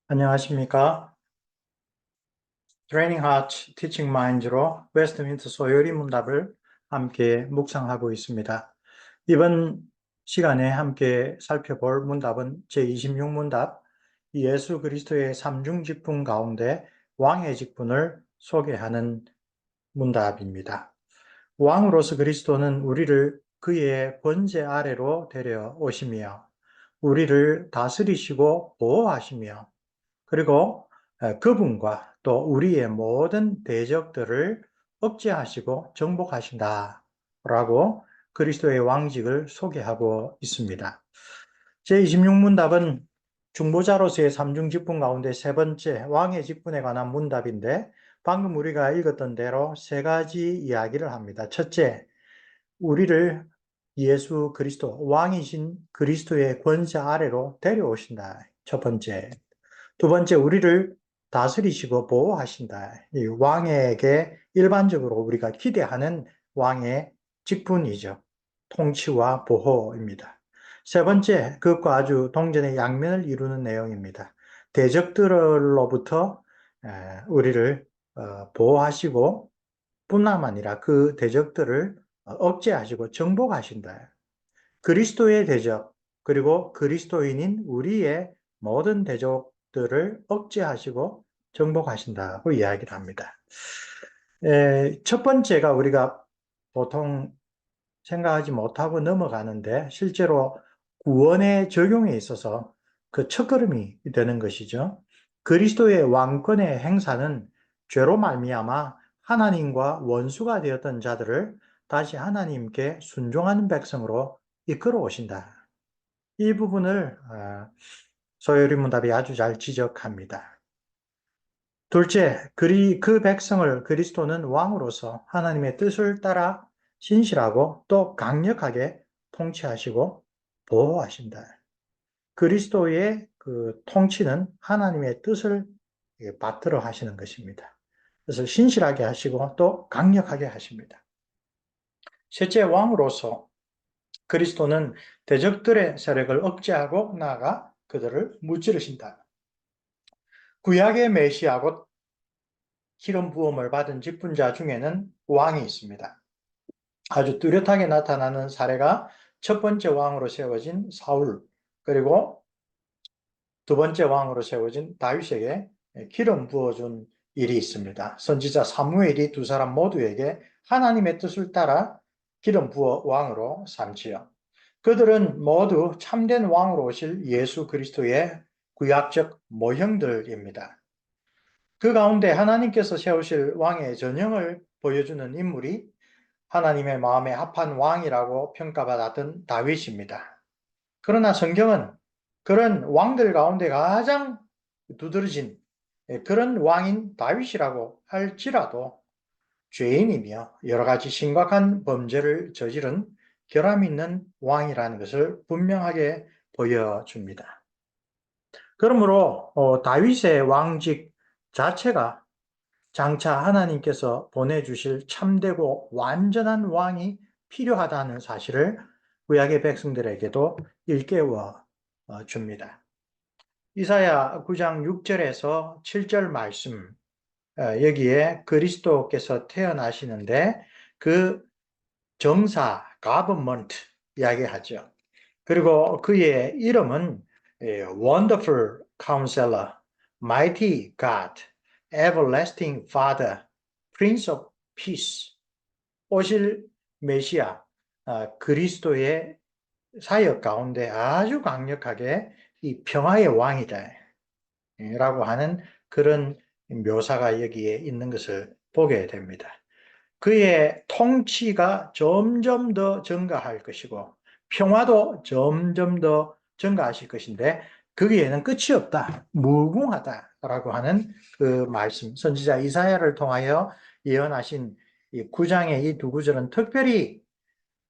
안녕하십니까? Training Heart, Teaching Minds로 웨스트민스터 소요리 문답을 함께 묵상하고 있습니다. 이번 시간에 함께 살펴볼 문답은 제26문답, 예수 그리스도의 삼중직분 가운데 왕의 직분을 소개하는 문답입니다. 왕으로서 그리스도는 우리를 그의 권세 아래로 데려오시며 우리를 다스리시고 보호하시며 그리고 그분과 또 우리의 모든 대적들을 억제하시고 정복하신다라고 그리스도의 왕직을 소개하고 있습니다. 제26문답은 중보자로서의 삼중직분 가운데 세 번째 왕의 직분에 관한 문답인데 방금 우리가 읽었던 대로 세 가지 이야기를 합니다. 첫째, 우리를 예수 그리스도, 왕이신 그리스도의 권세 아래로 데려오신다. 첫 번째. 두 번째, 우리를 다스리시고 보호하신다. 이 왕에게 일반적으로 우리가 기대하는 왕의 직분이죠. 통치와 보호입니다. 세 번째, 그것과 아주 동전의 양면을 이루는 내용입니다. 대적들로부터 우리를 보호하시고 뿐만 아니라 그 대적들을 억제하시고 정복하신다. 그리스도의 대적, 그리고 그리스도인인 우리의 모든 대적들을 억제하시고 정복하신다고 이야기를 합니다. 첫 번째가 우리가 보통 생각하지 못하고 넘어가는데 실제로 구원의 적용에 있어서 그 첫걸음이 되는 것이죠. 그리스도의 왕권의 행사는 죄로 말미암아 하나님과 원수가 되었던 자들을 다시 하나님께 순종하는 백성으로 이끌어 오신다. 이 부분을 소요리 문답이 아주 잘 지적합니다. 둘째, 그 백성을 그리스도는 왕으로서 하나님의 뜻을 따라 신실하고 또 강력하게 통치하시고 보호하신다. 그리스도의 그 통치는 하나님의 뜻을 받들어 하시는 것입니다. 그래서 신실하게 하시고 또 강력하게 하십니다. 셋째, 왕으로서 그리스도는 대적들의 세력을 억제하고 나아가 그들을 무찌르신다. 구약의 메시아 곧 기름 부음을 받은 직분자 중에는 왕이 있습니다. 아주 뚜렷하게 나타나는 사례가 첫 번째 왕으로 세워진 사울, 그리고 두 번째 왕으로 세워진 다윗에게 기름 부어준 일이 있습니다. 선지자 사무엘이 두 사람 모두에게 하나님의 뜻을 따라 기름 부어 왕으로 삼지요. 그들은 모두 참된 왕으로 오실 예수 그리스도의 구약적 모형들입니다. 그 가운데 하나님께서 세우실 왕의 전형을 보여주는 인물이 하나님의 마음에 합한 왕이라고 평가받았던 다윗입니다. 그러나 성경은 그런 왕들 가운데 가장 두드러진 그런 왕인 다윗이라고 할지라도 죄인이며 여러 가지 심각한 범죄를 저지른 결함 있는 왕이라는 것을 분명하게 보여줍니다. 그러므로 다윗의 왕직 자체가 장차 하나님께서 보내주실 참되고 완전한 왕이 필요하다는 사실을 구약의 백성들에게도 일깨워 줍니다. 이사야 9장 6절에서 7절 말씀, 여기에 그리스도께서 태어나시는데 그 정사, government 이야기하죠. 그리고 그의 이름은 Wonderful Counselor, Mighty God, Everlasting Father, Prince of Peace. 오실 메시아, 그리스도의 사역 가운데 아주 강력하게 이 평화의 왕이다 라고 하는 그런 묘사가 여기에 있는 것을 보게 됩니다. 그의 통치가 점점 더 증가할 것이고 평화도 점점 더 증가하실 것인데 거기에는 끝이 없다, 무궁하다라고 하는 그 말씀, 선지자 이사야를 통하여 예언하신 이 9장의 이 두 구절은 특별히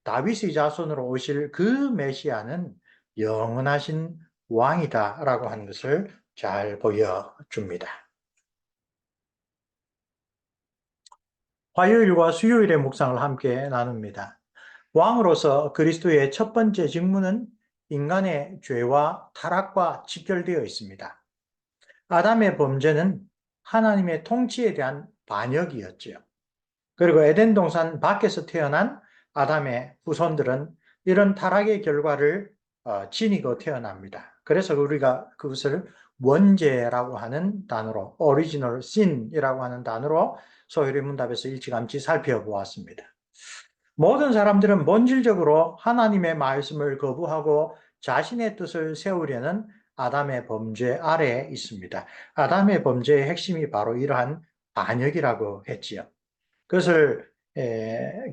다윗의 자손으로 오실 그 메시아는 영원하신 왕이다라고 하는 것을 잘 보여줍니다. 화요일과 수요일의 묵상을 함께 나눕니다. 왕으로서 그리스도의 첫 번째 직무는 인간의 죄와 타락과 직결되어 있습니다. 아담의 범죄는 하나님의 통치에 대한 반역이었지요. 그리고 에덴 동산 밖에서 태어난 아담의 후손들은 이런 타락의 결과를 지니고 태어납니다. 그래서 우리가 그것을 원죄라고 하는 단어로, original sin이라고 하는 단어로 소요리 문답에서 일찌감치 살펴보았습니다. 모든 사람들은 본질적으로 하나님의 말씀을 거부하고 자신의 뜻을 세우려는 아담의 범죄 아래에 있습니다. 아담의 범죄의 핵심이 바로 이러한 반역이라고 했지요. 그것을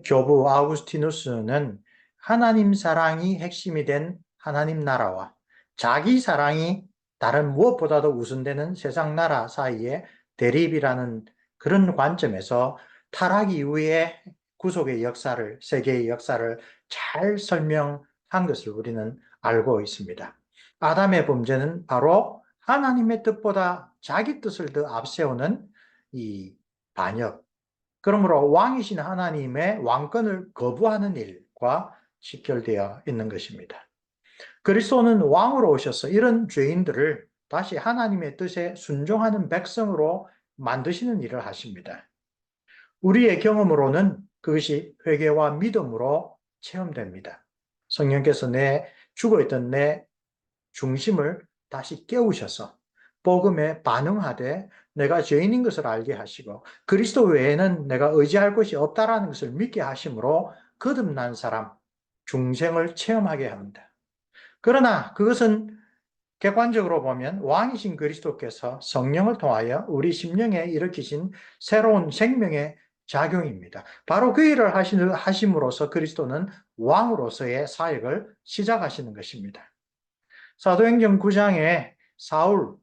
교부 아우구스티누스는 하나님 사랑이 핵심이 된 하나님 나라와 자기 사랑이 다른 무엇보다도 우선되는 세상 나라 사이의 대립이라는 그런 관점에서 타락 이후의 구속의 역사를, 세계의 역사를 잘 설명한 것을 우리는 알고 있습니다. 아담의 범죄는 바로 하나님의 뜻보다 자기 뜻을 더 앞세우는 이 반역, 그러므로 왕이신 하나님의 왕권을 거부하는 일과 직결되어 있는 것입니다. 그리스도는 왕으로 오셔서 이런 죄인들을 다시 하나님의 뜻에 순종하는 백성으로 만드시는 일을 하십니다. 우리의 경험으로는 그것이 회개와 믿음으로 체험됩니다. 성령께서 죽어있던 내 중심을 다시 깨우셔서 복음에 반응하되 내가 죄인인 것을 알게 하시고 그리스도 외에는 내가 의지할 것이 없다라는 것을 믿게 하심으로 거듭난 사람, 중생을 체험하게 합니다. 그러나 그것은 객관적으로 보면 왕이신 그리스도께서 성령을 통하여 우리 심령에 일으키신 새로운 생명의 작용입니다. 바로 그 일을 하심으로써 그리스도는 왕으로서의 사역을 시작하시는 것입니다. 사도행전 9장에 사울,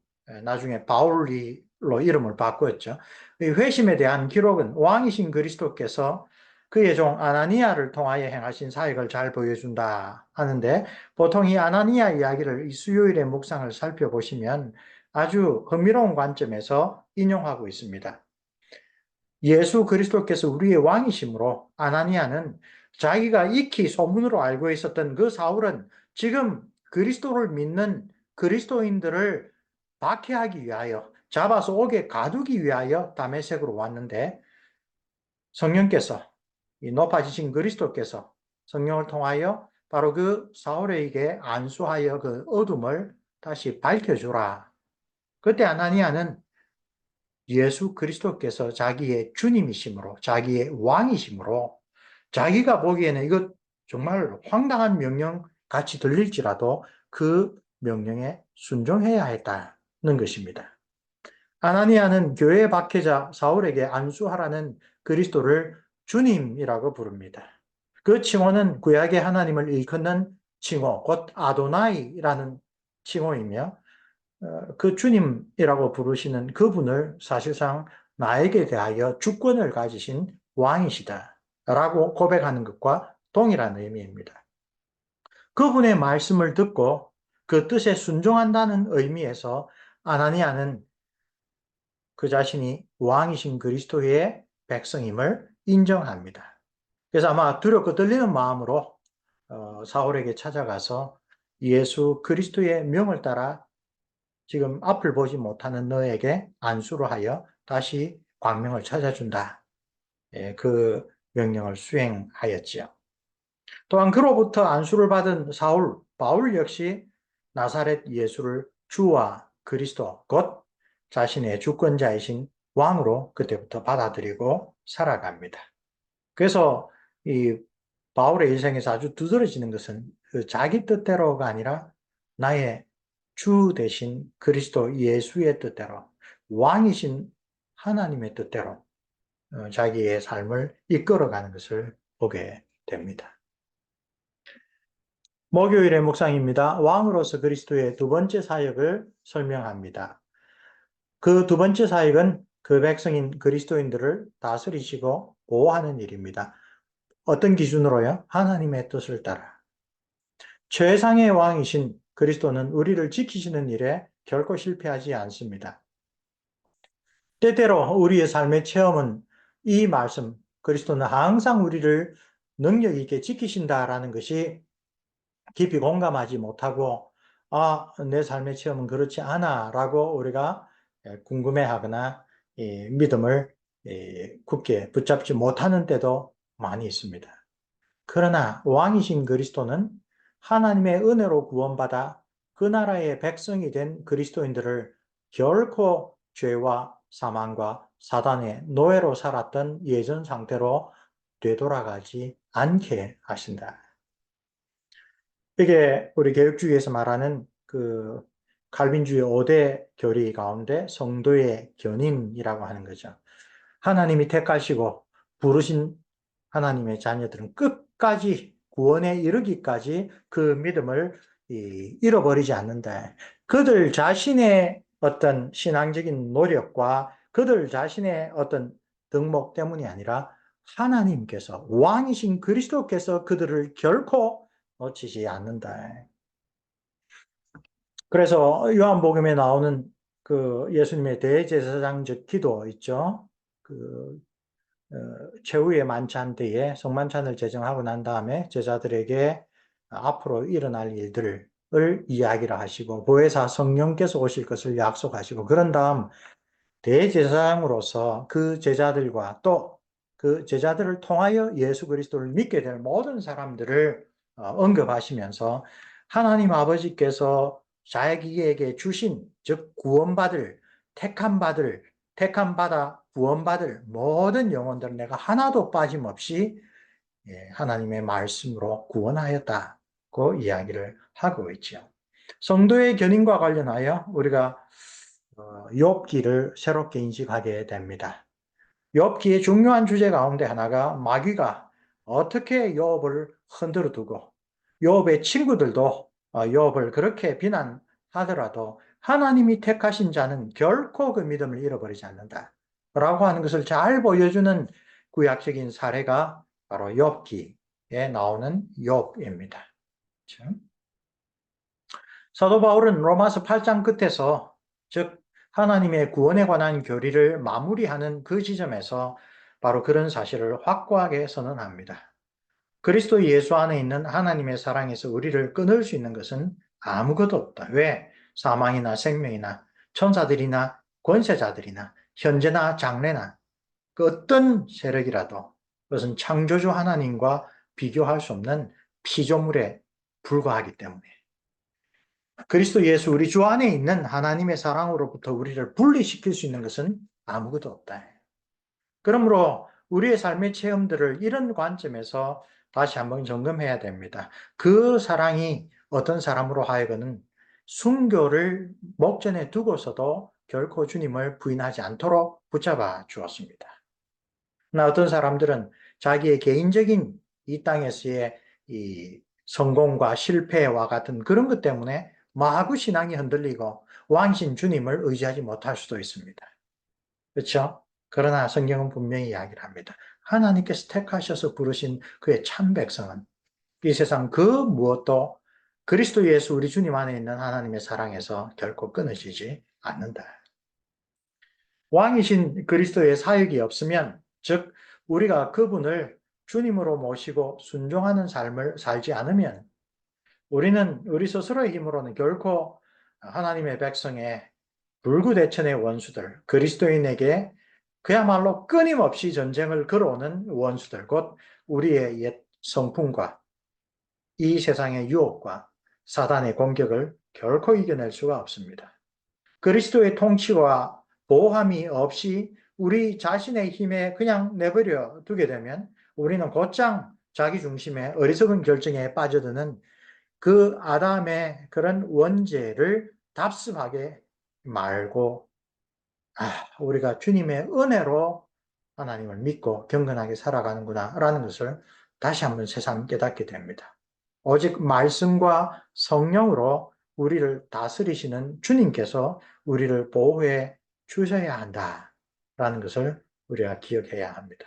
나중에 바울로 이름을 바꾸었죠. 이 회심에 대한 기록은 왕이신 그리스도께서 그의 종 아나니아를 통하여 행하신 사역을 잘 보여준다 하는데, 보통 이 아나니아 이야기를 이 수요일의 묵상을 살펴보시면 아주 흥미로운 관점에서 인용하고 있습니다. 예수 그리스도께서 우리의 왕이심으로 아나니아는 자기가 익히 소문으로 알고 있었던 그 사울은 지금 그리스도를 믿는 그리스도인들을 박해하기 위하여, 잡아서 옥에 가두기 위하여 다메섹으로 왔는데, 성령께서, 이 높아지신 그리스도께서 성령을 통하여 바로 그 사울에게 안수하여 그 어둠을 다시 밝혀주라. 그때 아나니아는 예수 그리스도께서 자기의 주님이심으로, 자기의 왕이심으로, 자기가 보기에는 이것 정말 황당한 명령 같이 들릴지라도 그 명령에 순종해야 했다는 것입니다. 아나니아는 교회의 박해자 사울에게 안수하라는 그리스도를 주님이라고 부릅니다. 그 칭호는 구약의 하나님을 일컫는 칭호, 곧 아도나이라는 칭호이며, 그 주님이라고 부르시는 그분을 사실상 나에게 대하여 주권을 가지신 왕이시다라고 고백하는 것과 동일한 의미입니다. 그분의 말씀을 듣고 그 뜻에 순종한다는 의미에서 아나니아는 그 자신이 왕이신 그리스도의 백성임을 인정합니다. 그래서 아마 두렵고 떨리는 마음으로 사울에게 찾아가서 예수 그리스도의 명을 따라 지금 앞을 보지 못하는 너에게 안수를 하여 다시 광명을 찾아준다. 그 명령을 수행하였지요. 또한 그로부터 안수를 받은 사울, 바울 역시 나사렛 예수를 주와 그리스도, 곧 자신의 주권자이신 왕으로 그때부터 받아들이고 살아갑니다. 그래서 이 바울의 일생에서 아주 두드러지는 것은 그 자기 뜻대로가 아니라 나의 주 대신 그리스도 예수의 뜻대로, 왕이신 하나님의 뜻대로 자기의 삶을 이끌어가는 것을 보게 됩니다. 목요일의 묵상입니다. 왕으로서 그리스도의 두 번째 사역을 설명합니다. 그 두 번째 사역은 그 백성인 그리스도인들을 다스리시고 보호하는 일입니다. 어떤 기준으로요? 하나님의 뜻을 따라. 최상의 왕이신 그리스도는 우리를 지키시는 일에 결코 실패하지 않습니다. 때때로 우리의 삶의 체험은 이 말씀, 그리스도는 항상 우리를 능력 있게 지키신다라는 것이 깊이 공감하지 못하고 내 삶의 체험은 그렇지 않아 라고 우리가 궁금해하거나 믿음을 굳게 붙잡지 못하는 때도 많이 있습니다. 그러나 왕이신 그리스도는 하나님의 은혜로 구원받아 그 나라의 백성이 된 그리스도인들을 결코 죄와 사망과 사단의 노예로 살았던 예전 상태로 되돌아가지 않게 하신다. 이게 우리 개혁주의에서 말하는 그 칼빈주의 5대 교리 가운데 성도의 견인이라고 하는 거죠. 하나님이 택하시고 부르신 하나님의 자녀들은 끝까지 구원에 이르기까지 그 믿음을 잃어버리지 않는다. 그들 자신의 어떤 신앙적인 노력과 그들 자신의 어떤 덕목 때문이 아니라 하나님께서 왕이신 그리스도께서 그들을 결코 놓치지 않는다. 그래서 요한복음에 나오는 그 예수님의 대제사장적 기도 있죠. 그 최후의 만찬 때에 성만찬을 제정하고 난 다음에 제자들에게 앞으로 일어날 일들을 이야기를 하시고 보혜사 성령께서 오실 것을 약속하시고 그런 다음 대제사장으로서 그 제자들과 또 그 제자들을 통하여 예수 그리스도를 믿게 될 모든 사람들을 언급하시면서 하나님 아버지께서 자기에게 주신 즉 구원받을 택함 받아 구원받을 모든 영혼들을 내가 하나도 빠짐없이 하나님의 말씀으로 구원하였다고 이야기를 하고 있죠. 성도의 견인과 관련하여 우리가 욥기를 새롭게 인식하게 됩니다. 욥기의 중요한 주제 가운데 하나가 마귀가 어떻게 욥을 흔들어 두고 욥의 친구들도 욥을 그렇게 비난하더라도 하나님이 택하신 자는 결코 그 믿음을 잃어버리지 않는다. 라고 하는 것을 잘 보여주는 구약적인 사례가 바로 욥기에 나오는 욥입니다. 사도 바울은 로마서 8장 끝에서 즉 하나님의 구원에 관한 교리를 마무리하는 그 지점에서 바로 그런 사실을 확고하게 선언합니다. 그리스도 예수 안에 있는 하나님의 사랑에서 우리를 끊을 수 있는 것은 아무것도 없다. 왜? 사망이나 생명이나 천사들이나 권세자들이나 현재나 장래나 그 어떤 세력이라도 그것은 창조주 하나님과 비교할 수 없는 피조물에 불과하기 때문에 그리스도 예수 우리 주 안에 있는 하나님의 사랑으로부터 우리를 분리시킬 수 있는 것은 아무것도 없다. 그러므로 우리의 삶의 체험들을 이런 관점에서 다시 한번 점검해야 됩니다. 그 사랑이 어떤 사람으로 하여금 순교를 목전에 두고서도 결코 주님을 부인하지 않도록 붙잡아 주었습니다. 나 어떤 사람들은 자기의 개인적인 이 땅에서의 이 성공과 실패와 같은 그런 것 때문에 마구 신앙이 흔들리고 왕신 주님을 의지하지 못할 수도 있습니다. 그렇죠? 그러나 성경은 분명히 이야기를 합니다. 하나님께서 택하셔서 부르신 그의 참 백성은 이 세상 그 무엇도 그리스도 예수 우리 주님 안에 있는 하나님의 사랑에서 결코 끊어지지 않는다. 왕이신 그리스도의 사역이 없으면 즉 우리가 그분을 주님으로 모시고 순종하는 삶을 살지 않으면 우리는 우리 스스로의 힘으로는 결코 하나님의 백성의 불구대천의 원수들, 그리스도인에게 그야말로 끊임없이 전쟁을 걸어오는 원수들, 곧 우리의 옛 성품과 이 세상의 유혹과 사단의 공격을 결코 이겨낼 수가 없습니다. 그리스도의 통치와 보호함이 없이 우리 자신의 힘에 그냥 내버려 두게 되면 우리는 곧장 자기 중심의 어리석은 결정에 빠져드는 그 아담의 그런 원죄를 답습하게 말고 우리가 주님의 은혜로 하나님을 믿고 경건하게 살아가는구나 라는 것을 다시 한번 새삼 깨닫게 됩니다. 오직 말씀과 성령으로 우리를 다스리시는 주님께서 우리를 보호해 주셔야 한다라는 것을 우리가 기억해야 합니다.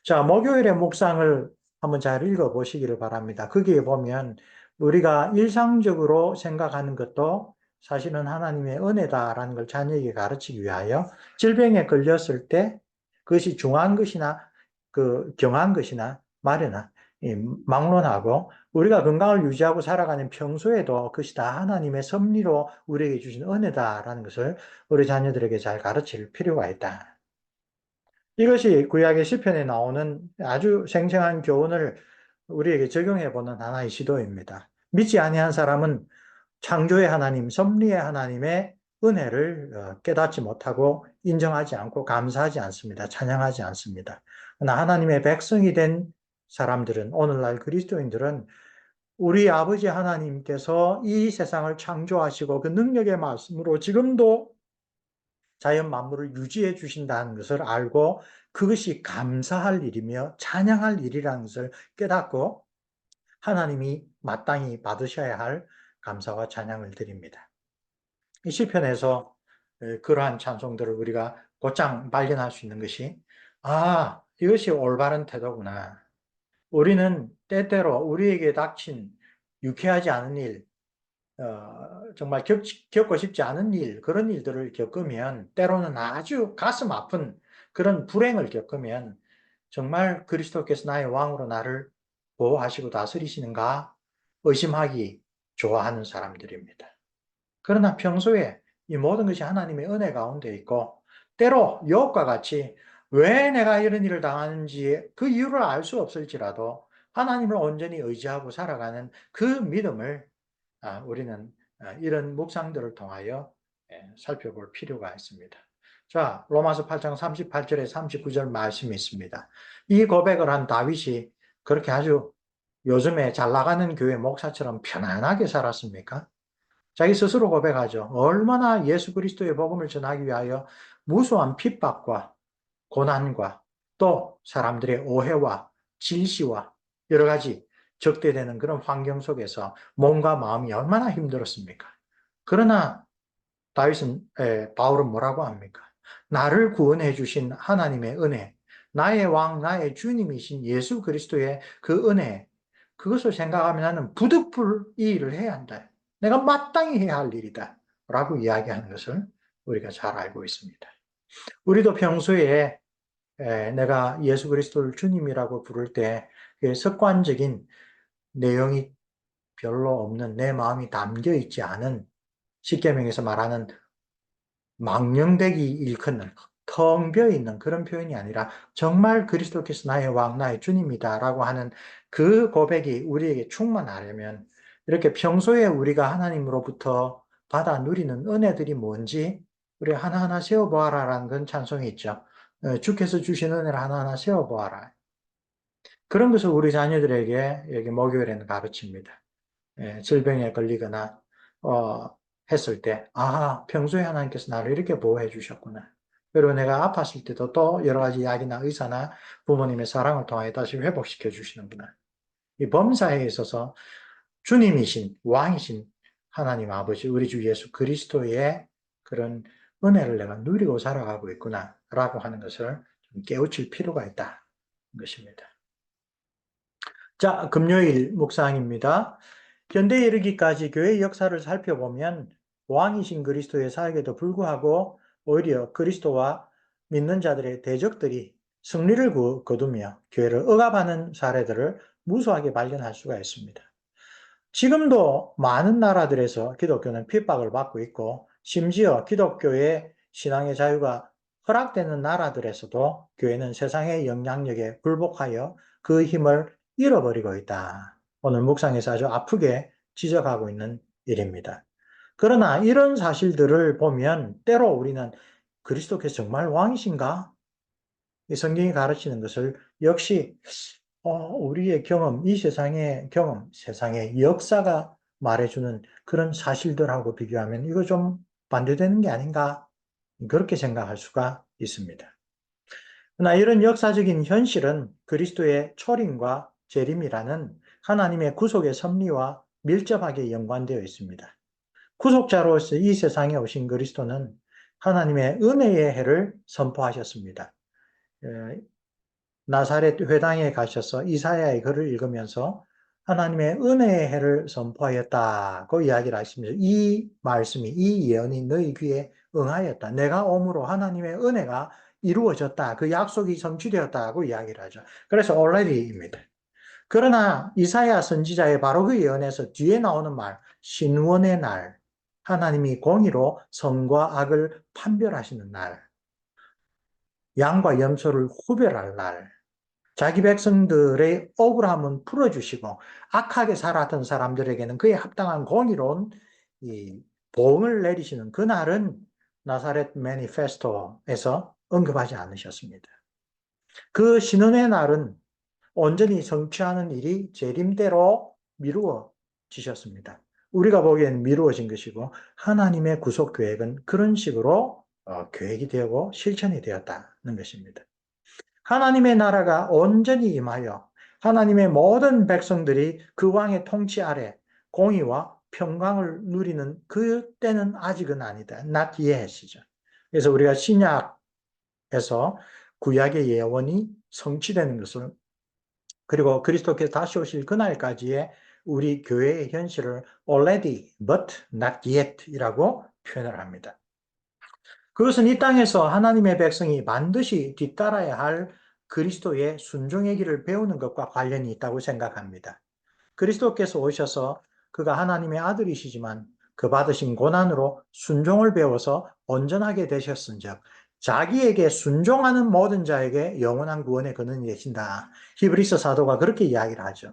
자, 목요일의 묵상을 한번 잘 읽어보시기를 바랍니다. 거기에 보면 우리가 일상적으로 생각하는 것도 사실은 하나님의 은혜다라는 걸 자녀에게 가르치기 위하여 질병에 걸렸을 때 그것이 중한 것이나 그 경한 것이나 말이나 막론하고 우리가 건강을 유지하고 살아가는 평소에도 그것이 다 하나님의 섭리로 우리에게 주신 은혜다라는 것을 우리 자녀들에게 잘 가르칠 필요가 있다. 이것이 구약의 시편에 나오는 아주 생생한 교훈을 우리에게 적용해 보는 하나의 시도입니다. 믿지 아니한 사람은 창조의 하나님, 섭리의 하나님의 은혜를 깨닫지 못하고 인정하지 않고 감사하지 않습니다. 찬양하지 않습니다. 그러나 하나님의 백성이 된 사람들은, 오늘날 그리스도인들은 우리 아버지 하나님께서 이 세상을 창조하시고 그 능력의 말씀으로 지금도 자연 만물을 유지해 주신다는 것을 알고 그것이 감사할 일이며 찬양할 일이라는 것을 깨닫고 하나님이 마땅히 받으셔야 할 감사와 찬양을 드립니다. 이 시편에서 그러한 찬송들을 우리가 곧장 발견할 수 있는 것이 이것이 올바른 태도구나. 우리는 때때로 우리에게 닥친 유쾌하지 않은 일, 정말 겪고 싶지 않은 일, 그런 일들을 겪으면 때로는 아주 가슴 아픈 그런 불행을 겪으면 정말 그리스도께서 나의 왕으로 나를 보호하시고 다스리시는가 의심하기 좋아하는 사람들입니다. 그러나 평소에 이 모든 것이 하나님의 은혜 가운데 있고 때로 욥과 같이 왜 내가 이런 일을 당하는지 그 이유를 알 수 없을지라도 하나님을 온전히 의지하고 살아가는 그 믿음을 우리는 이런 묵상들을 통하여 살펴볼 필요가 있습니다. 자, 로마서 8장 38절에 39절 말씀이 있습니다. 이 고백을 한 다윗이 그렇게 아주 요즘에 잘 나가는 교회 목사처럼 편안하게 살았습니까? 자기 스스로 고백하죠. 얼마나 예수 그리스도의 복음을 전하기 위하여 무수한 핍박과 고난과 또 사람들의 오해와 질시와 여러 가지 적대되는 그런 환경 속에서 몸과 마음이 얼마나 힘들었습니까? 그러나 바울은 뭐라고 합니까? 나를 구원해 주신 하나님의 은혜, 나의 왕, 나의 주님이신 예수 그리스도의 그 은혜, 그것을 생각하면 나는 부득불 이 일을 해야 한다. 내가 마땅히 해야 할 일이다. 라고 이야기하는 것을 우리가 잘 알고 있습니다. 우리도 평소에 내가 예수 그리스도를 주님이라고 부를 때 습관적인 내용이 별로 없는 내 마음이 담겨 있지 않은 십계명에서 말하는 망령되기 일컫는 텅 비어 있는 그런 표현이 아니라 정말 그리스도께서 나의 왕, 나의 주님이다라고 하는 그 고백이 우리에게 충만하려면 이렇게 평소에 우리가 하나님으로부터 받아 누리는 은혜들이 뭔지 우리 하나하나 세워보아라라는 그런 찬송이 있죠. 주께서 주신 은혜를 하나하나 세워보아라. 그런 것을 우리 자녀들에게 여기 목요일에는 가르칩니다. 질병에 걸리거나 했을 때 평소에 하나님께서 나를 이렇게 보호해 주셨구나. 그리고 내가 아팠을 때도 또 여러 가지 약이나 의사나 부모님의 사랑을 통하여 다시 회복시켜 주시는구나. 이 범사에 있어서 주님이신 왕이신 하나님 아버지 우리 주 예수 그리스도의 그런 은혜를 내가 누리고 살아가고 있구나라고 하는 것을 좀 깨우칠 필요가 있다는 것입니다. 자, 금요일 묵상입니다. 현대에 이르기까지 교회의 역사를 살펴보면 왕이신 그리스도의 사역에도 불구하고 오히려 그리스도와 믿는 자들의 대적들이 승리를 거두며 교회를 억압하는 사례들을 무수하게 발견할 수가 있습니다. 지금도 많은 나라들에서 기독교는 핍박을 받고 있고 심지어 기독교의 신앙의 자유가 허락되는 나라들에서도 교회는 세상의 영향력에 굴복하여 그 힘을 잃어버리고 있다. 오늘 묵상에서 아주 아프게 지적하고 있는 일입니다. 그러나 이런 사실들을 보면 때로 우리는 그리스도께서 정말 왕이신가? 이 성경이 가르치는 것을 역시 우리의 경험, 이 세상의 경험, 세상의 역사가 말해주는 그런 사실들하고 비교하면 이거 좀 반대되는 게 아닌가? 그렇게 생각할 수가 있습니다. 그러나 이런 역사적인 현실은 그리스도의 초림과 재림이라는 하나님의 구속의 섭리와 밀접하게 연관되어 있습니다. 구속자로서 이 세상에 오신 그리스도는 하나님의 은혜의 해를 선포하셨습니다. 나사렛 회당에 가셔서 이사야의 글을 읽으면서 하나님의 은혜의 해를 선포하였다고 이야기를 하십니다. 이 말씀이, 이 예언이 너희 귀에 응하였다. 내가 오므로 하나님의 은혜가 이루어졌다. 그 약속이 성취되었다고 이야기를 하죠. 그래서 already입니다. 그러나 이사야 선지자의 바로 그 예언에서 뒤에 나오는 말, 신원의 날, 하나님이 공의로 선과 악을 판별하시는 날, 양과 염소를 구별할 날, 자기 백성들의 억울함은 풀어주시고 악하게 살았던 사람들에게는 그에 합당한 공의로운 이 보응을 내리시는 그날은 나사렛 매니페스토에서 언급하지 않으셨습니다. 그 신원의 날은 온전히 성취하는 일이 재림대로 미루어지셨습니다. 우리가 보기에는 미루어진 것이고 하나님의 구속 계획은 그런 식으로 계획이 되고 실천이 되었다는 것입니다. 하나님의 나라가 온전히 임하여 하나님의 모든 백성들이 그 왕의 통치 아래 공의와 평강을 누리는 그 때는 아직은 아니다. Not yet이죠. 그래서 우리가 신약에서 구약의 예언이 성취되는 것을, 그리고 그리스도께서 다시 오실 그날까지의 우리 교회의 현실을 already but not yet 이라고 표현을 합니다. 그것은 이 땅에서 하나님의 백성이 반드시 뒤따라야 할 그리스도의 순종의 길을 배우는 것과 관련이 있다고 생각합니다. 그리스도께서 오셔서 그가 하나님의 아들이시지만 그 받으신 고난으로 순종을 배워서 온전하게 되셨은즉 자기에게 순종하는 모든 자에게 영원한 구원의 근원이 되신다. 히브리서 사도가 그렇게 이야기를 하죠.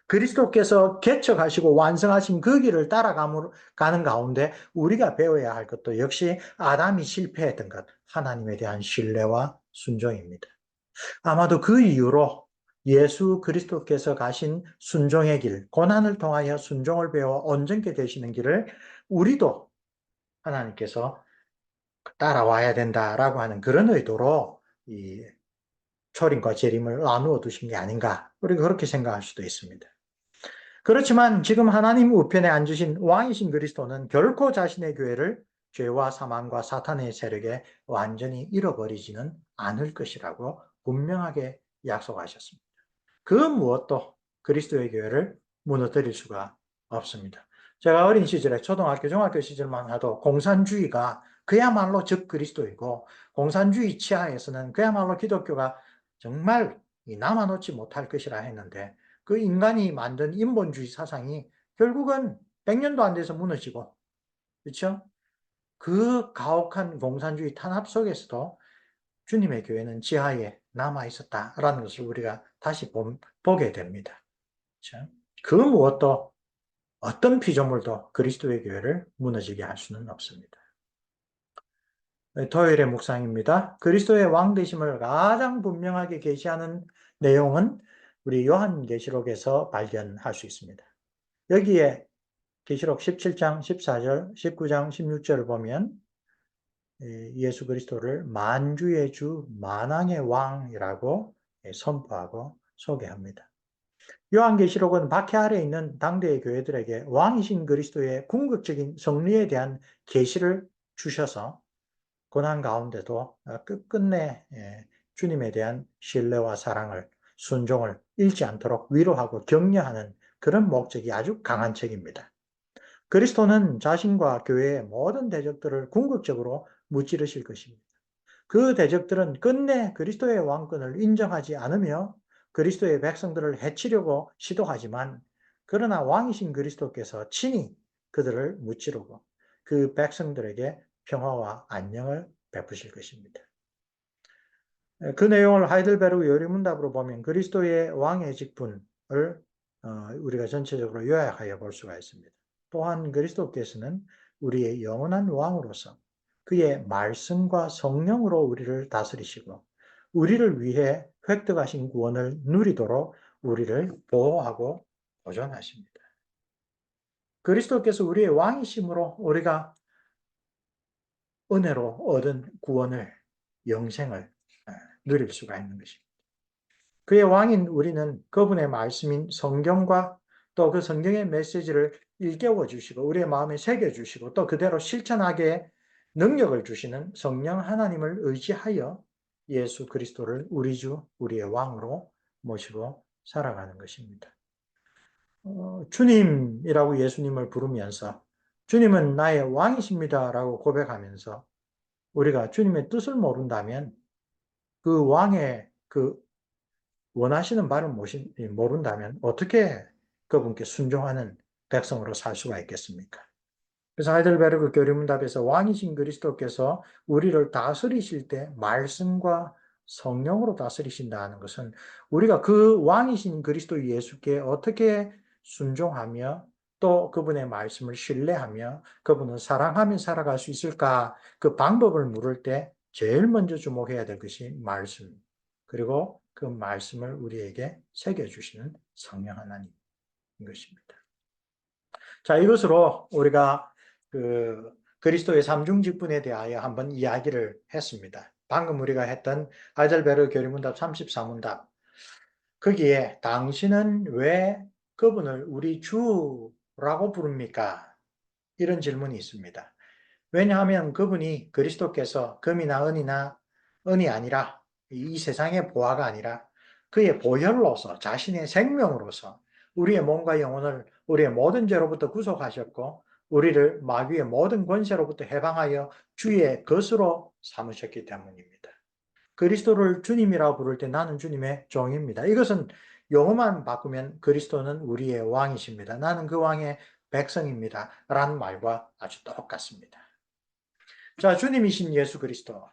그리스도께서 개척하시고 완성하신 그 길을 따라가는 가운데 우리가 배워야 할 것도 역시 아담이 실패했던 것, 하나님에 대한 신뢰와 순종입니다. 아마도 그 이유로 예수 그리스도께서 가신 순종의 길, 고난을 통하여 순종을 배워 온전케 되시는 길을 우리도 하나님께서 따라와야 된다라고 하는 그런 의도로 이 초림과 재림을 나누어 두신 게 아닌가, 우리가 그렇게 생각할 수도 있습니다. 그렇지만 지금 하나님 우편에 앉으신 왕이신 그리스도는 결코 자신의 교회를 죄와 사망과 사탄의 세력에 완전히 잃어버리지는 않을 것이라고 분명하게 약속하셨습니다. 그 무엇도 그리스도의 교회를 무너뜨릴 수가 없습니다. 제가 어린 시절에 초등학교, 중학교 시절만 해도 공산주의가 그야말로 적 그리스도이고 공산주의 치하에서는 그야말로 기독교가 정말 남아놓지 못할 것이라 했는데 그 인간이 만든 인본주의 사상이 결국은 100년도 안 돼서 무너지고, 그렇죠? 그 가혹한 공산주의 탄압 속에서도 주님의 교회는 지하에 남아 있었다라는 것을 우리가 다시 보게 됩니다. 그렇죠? 그 무엇도 어떤 피조물도 그리스도의 교회를 무너지게 할 수는 없습니다. 토요일의 묵상입니다. 그리스도의 왕 되심을 가장 분명하게 계시하는 내용은 우리 요한계시록에서 발견할 수 있습니다. 여기에 계시록 17장 14절, 19장 16절을 보면 예수 그리스도를 만주의 주, 만왕의 왕이라고 선포하고 소개합니다. 요한계시록은 박해 아래에 있는 당대의 교회들에게 왕이신 그리스도의 궁극적인 성리에 대한 계시를 주셔서 고난 가운데도 끝끝내 주님에 대한 신뢰와 사랑을, 순종을 잃지 않도록 위로하고 격려하는 그런 목적이 아주 강한 책입니다. 그리스도는 자신과 교회의 모든 대적들을 궁극적으로 무찌르실 것입니다. 그 대적들은 끝내 그리스도의 왕권을 인정하지 않으며 그리스도의 백성들을 해치려고 시도하지만, 그러나 왕이신 그리스도께서 친히 그들을 무찌르고 그 백성들에게 평화와 안녕을 베푸실 것입니다. 그 내용을 하이델베르그 요리문답으로 보면 그리스도의 왕의 직분을 우리가 전체적으로 요약하여 볼 수가 있습니다. 또한 그리스도께서는 우리의 영원한 왕으로서 그의 말씀과 성령으로 우리를 다스리시고 우리를 위해 획득하신 구원을 누리도록 우리를 보호하고 보존하십니다. 그리스도께서 우리의 왕이심으로 우리가 은혜로 얻은 구원을, 영생을 누릴 수가 있는 것입니다. 그의 왕인 우리는 그분의 말씀인 성경과 또 그 성경의 메시지를 일깨워 주시고 우리의 마음에 새겨 주시고 또 그대로 실천하게 능력을 주시는 성령 하나님을 의지하여 예수 그리스도를 우리 주, 우리의 왕으로 모시고 살아가는 것입니다. 주님이라고 예수님을 부르면서 주님은 나의 왕이십니다라고 고백하면서 우리가 주님의 뜻을 모른다면 그 왕의 그 원하시는 바를 모른다면 어떻게 그분께 순종하는 백성으로 살 수가 있겠습니까? 그래서 하이델베르그 교리문답에서 왕이신 그리스도께서 우리를 다스리실 때 말씀과 성령으로 다스리신다는 것은 우리가 그 왕이신 그리스도 예수께 어떻게 순종하며 또 그분의 말씀을 신뢰하며 그분을 사랑하며 살아갈 수 있을까? 그 방법을 물을 때 제일 먼저 주목해야 될 것이 말씀. 그리고 그 말씀을 우리에게 새겨주시는 성령 하나님인 것입니다. 자, 이것으로 우리가 그리스도의 삼중 직분에 대하여 한번 이야기를 했습니다. 방금 우리가 했던 하이델베르 교리문답 34문답. 거기에 당신은 왜 그분을 우리 주라고 부릅니까? 이런 질문이 있습니다. 왜냐하면 그분이 그리스도께서 금이나 은이나 은이 아니라 이 세상의 보화가 아니라 그의 보혈로서 자신의 생명으로서 우리의 몸과 영혼을 우리의 모든 죄로부터 구속하셨고 우리를 마귀의 모든 권세로부터 해방하여 주의 것으로 삼으셨기 때문입니다. 그리스도를 주님이라고 부를 때 나는 주님의 종입니다. 이것은 용어만 바꾸면 그리스도는 우리의 왕이십니다. 나는 그 왕의 백성입니다. 라는 말과 아주 똑같습니다. 자, 주님이신 예수 그리스도.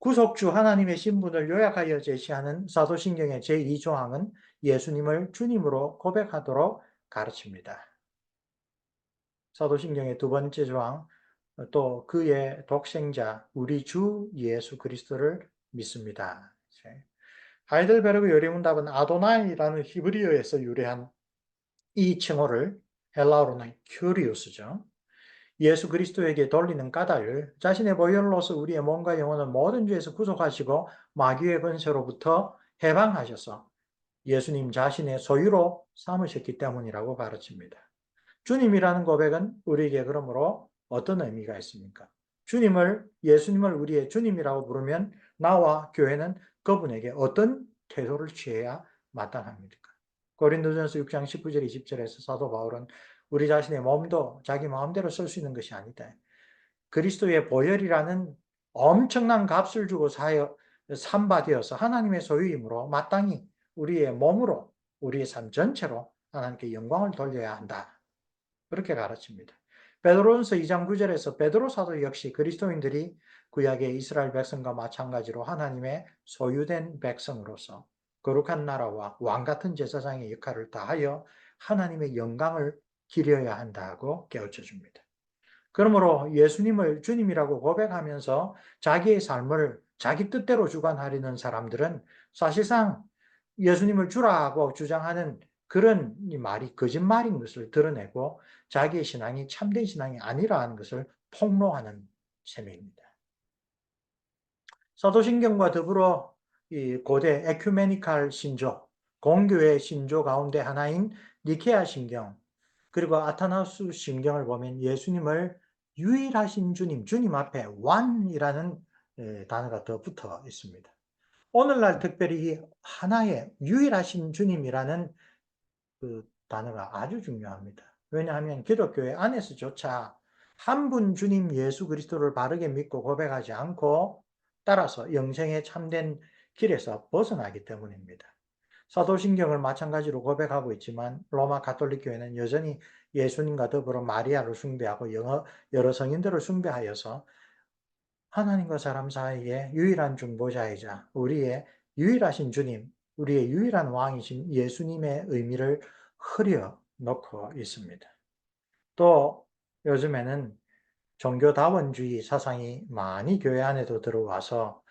구속주 하나님의 신분을 요약하여 제시하는 사도신경의 제2조항은 예수님을 주님으로 고백하도록 가르칩니다. 사도신경의 두 번째 조항, 또 그의 독생자, 우리 주 예수 그리스도를 믿습니다. 하이델베르그 요리문답은 아도나이라는 히브리어에서 유래한 이 칭호를 헬라어로는 큐리우스죠. 예수 그리스도에게 돌리는 까닭을 자신의 보혈로서 우리의 몸과 영혼을 모든 죄에서 구속하시고 마귀의 권세로부터 해방하셔서 예수님 자신의 소유로 삼으셨기 때문이라고 가르칩니다. 주님이라는 고백은 우리에게 그러므로 어떤 의미가 있습니까? 예수님을 우리의 주님이라고 부르면 나와 교회는 그분에게 어떤 태도를 취해야 마땅합니까? 고린도전서 6장 19절 20절에서 사도 바울은 우리 자신의 몸도 자기 마음대로 쓸 수 있는 것이 아니다. 그리스도의 보혈이라는 엄청난 값을 주고 산바되어서 하나님의 소유이므로 마땅히 우리의 몸으로 우리의 삶 전체로 하나님께 영광을 돌려야 한다. 그렇게 가르칩니다. 베드로전서 2장 9절에서 베드로 사도 역시 그리스도인들이 구약의 이스라엘 백성과 마찬가지로 하나님의 소유된 백성으로서 거룩한 나라와 왕 같은 제사장의 역할을 다하여 하나님의 영광을 기려야 한다고 깨우쳐 줍니다. 그러므로 예수님을 주님이라고 고백하면서 자기의 삶을 자기 뜻대로 주관하려는 사람들은 사실상 예수님을 주라고 주장하는 그런 말이 거짓말인 것을 드러내고 자기의 신앙이 참된 신앙이 아니라는 것을 폭로하는 셈입니다. 사도신경과 더불어 이 고대 에큐메니칼 신조, 공교의 신조 가운데 하나인 니케아 신경, 그리고 아타나우스 신경을 보면 예수님을 유일하신 주님, 주님 앞에 완이라는 단어가 더 붙어 있습니다. 오늘날 특별히 하나의 유일하신 주님이라는 그 단어가 아주 중요합니다. 왜냐하면 기독교회 안에서조차 한 분 주님 예수 그리스도를 바르게 믿고 고백하지 않고 따라서 영생의 참된 길에서 벗어나기 때문입니다. 사도신경을 마찬가지로 고백하고 있지만 로마 가톨릭 교회는 여전히 예수님과 더불어 마리아를 숭배하고 여러 성인들을 숭배하여서 하나님과 사람 사이에 유일한 중보자이자 우리의 유일하신 주님, 우리의 유일한 왕이신 예수님의 의미를 흐려 놓고 있습니다. 또 요즘에는 종교다원주의 사상이 많이 교회 안에도 들어와서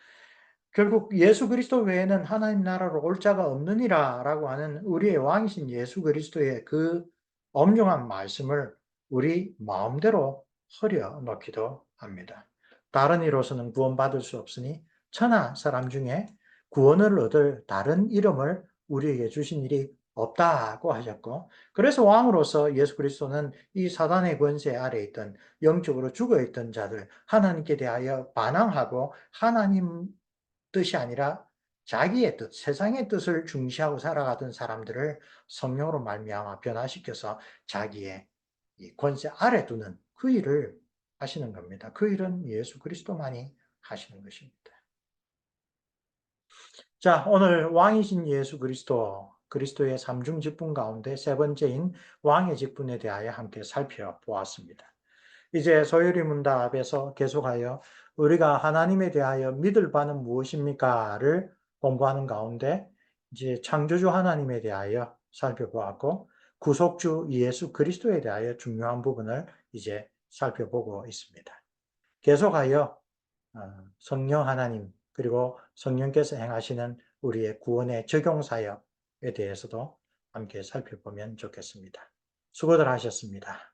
결국 예수 그리스도 외에는 하나님 나라로 올 자가 없느니라 라고 하는 우리의 왕이신 예수 그리스도의 그 엄중한 말씀을 우리 마음대로 흐려 놓기도 합니다. 다른 이로서는 구원받을 수 없으니 천하 사람 중에 구원을 얻을 다른 이름을 우리에게 주신 일이 없다고 하셨고, 그래서 왕으로서 예수 그리스도는 이 사단의 권세 아래 있던 영적으로 죽어 있던 자들, 하나님께 대하여 반항하고 하나님 뜻이 아니라 자기의 뜻, 세상의 뜻을 중시하고 살아가던 사람들을 성령으로 말미암아 변화시켜서 자기의 이 권세 아래 두는 그 일을 하시는 겁니다. 그 일은 예수 그리스도만이 하시는 것입니다. 자, 오늘 왕이신 예수 그리스도, 그리스도의 삼중 직분 가운데 세 번째인 왕의 직분에 대하여 함께 살펴보았습니다. 이제 소요리 문답에서 계속하여 우리가 하나님에 대하여 믿을 바는 무엇입니까를 공부하는 가운데 이제 창조주 하나님에 대하여 살펴보았고 구속주 예수 그리스도에 대하여 중요한 부분을 이제 살펴보고 있습니다. 계속하여 성령 하나님 그리고 성령께서 행하시는 우리의 구원의 적용 사역에 대해서도 함께 살펴보면 좋겠습니다. 수고들 하셨습니다.